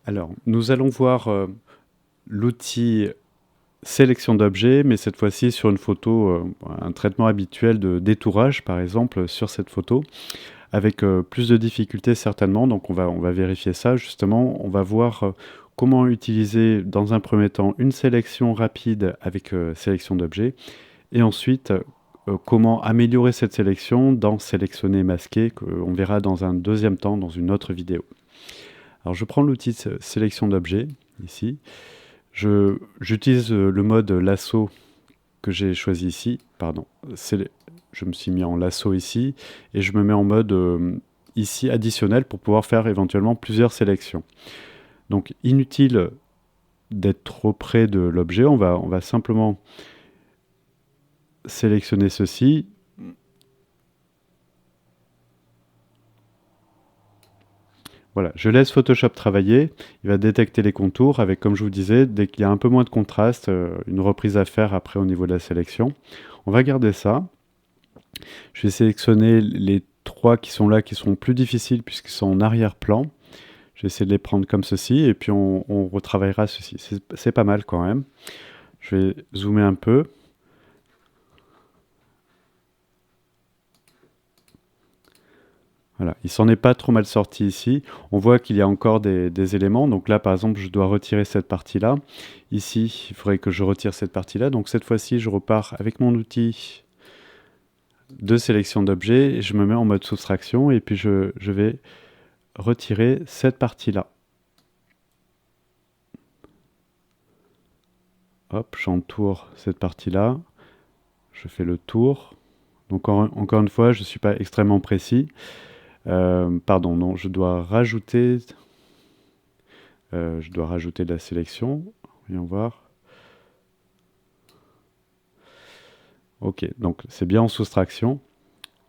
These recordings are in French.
Alors, nous allons voir l'outil sélection d'objets, mais cette fois-ci sur une photo, un traitement habituel de détourage, par exemple, sur cette photo, avec plus de difficultés certainement. Donc, on va vérifier ça, justement. On va voir comment utiliser, dans un premier temps, une sélection rapide avec sélection d'objets, et ensuite, comment améliorer cette sélection dans sélectionner et masquer, qu'on verra dans un deuxième temps, dans une autre vidéo. Alors, je prends l'outil de sélection d'objets, ici. J'utilise le mode lasso que j'ai choisi ici. Pardon, je me suis mis en lasso ici, et je me mets en mode ici additionnel pour pouvoir faire éventuellement plusieurs sélections. Donc, inutile d'être trop près de l'objet. On va simplement sélectionner ceci. Voilà, je laisse Photoshop travailler, il va détecter les contours avec, comme je vous disais, dès qu'il y a un peu moins de contraste, une reprise à faire après au niveau de la sélection. On va garder ça. Je vais sélectionner les 3 qui sont là, qui seront plus difficiles puisqu'ils sont en arrière-plan. Je vais essayer de les prendre comme ceci, et puis on retravaillera ceci. C'est pas mal quand même. Je vais zoomer un peu. Voilà, il s'en est pas trop mal sorti ici. On voit qu'il y a encore des éléments. Donc là, par exemple, je dois retirer cette partie-là. Ici, il faudrait que je retire cette partie-là. Donc cette fois-ci, je repars avec mon outil de sélection d'objets, et je me mets en mode soustraction, et puis je vais retirer cette partie-là. Hop, j'entoure cette partie-là. Je fais le tour. Donc encore une fois, je ne suis pas extrêmement précis. Pardon, non, je dois rajouter de la sélection. Voyons voir. Ok, donc c'est bien en soustraction.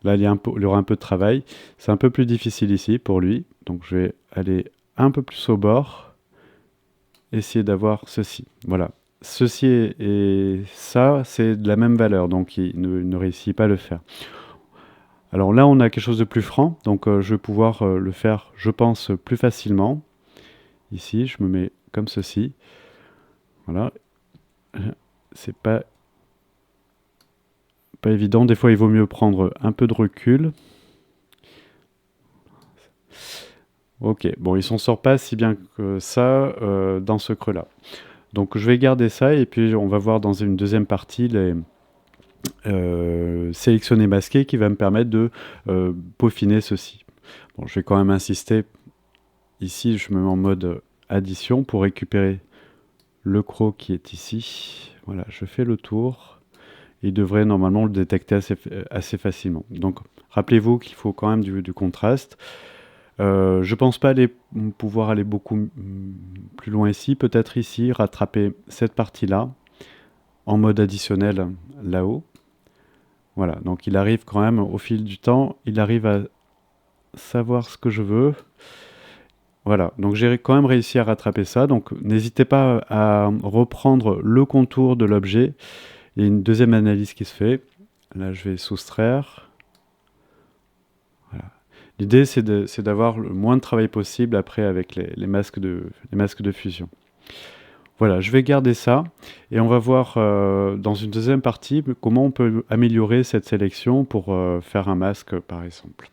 Là, il y aura un peu de travail. C'est un peu plus difficile ici pour lui. Donc je vais aller un peu plus au bord. Essayer d'avoir ceci. Voilà. Ceci et ça, c'est de la même valeur. Donc il ne réussit pas à le faire. Alors là, on a quelque chose de plus franc. Donc je vais pouvoir le faire, je pense, plus facilement. Ici, je me mets comme ceci. Voilà. C'est pas évident. Des fois, il vaut mieux prendre un peu de recul. Ok, bon, il s'en sort pas si bien que ça dans ce creux-là. Donc je vais garder ça, et puis on va voir dans une deuxième partie les sélectionner masquer, qui va me permettre de peaufiner ceci. Bon, je vais quand même insister. Ici, je me mets en mode addition pour récupérer le croc qui est ici. Voilà, je fais le tour. Il devrait normalement le détecter assez facilement. Donc, rappelez-vous qu'il faut quand même du contraste. Je ne pense pas pouvoir aller beaucoup plus loin ici. Peut-être ici, rattraper cette partie-là en mode additionnel là-haut. Voilà, donc il arrive quand même, au fil du temps, il arrive à savoir ce que je veux. Voilà, donc j'ai quand même réussi à rattraper ça. Donc n'hésitez pas à reprendre le contour de l'objet. Il y a une deuxième analyse qui se fait. Là, je vais soustraire. Voilà. L'idée, c'est d'avoir le moins de travail possible après avec les masques de fusion. Voilà, je vais garder ça, et on va voir dans une deuxième partie comment on peut améliorer cette sélection pour faire un masque, par exemple.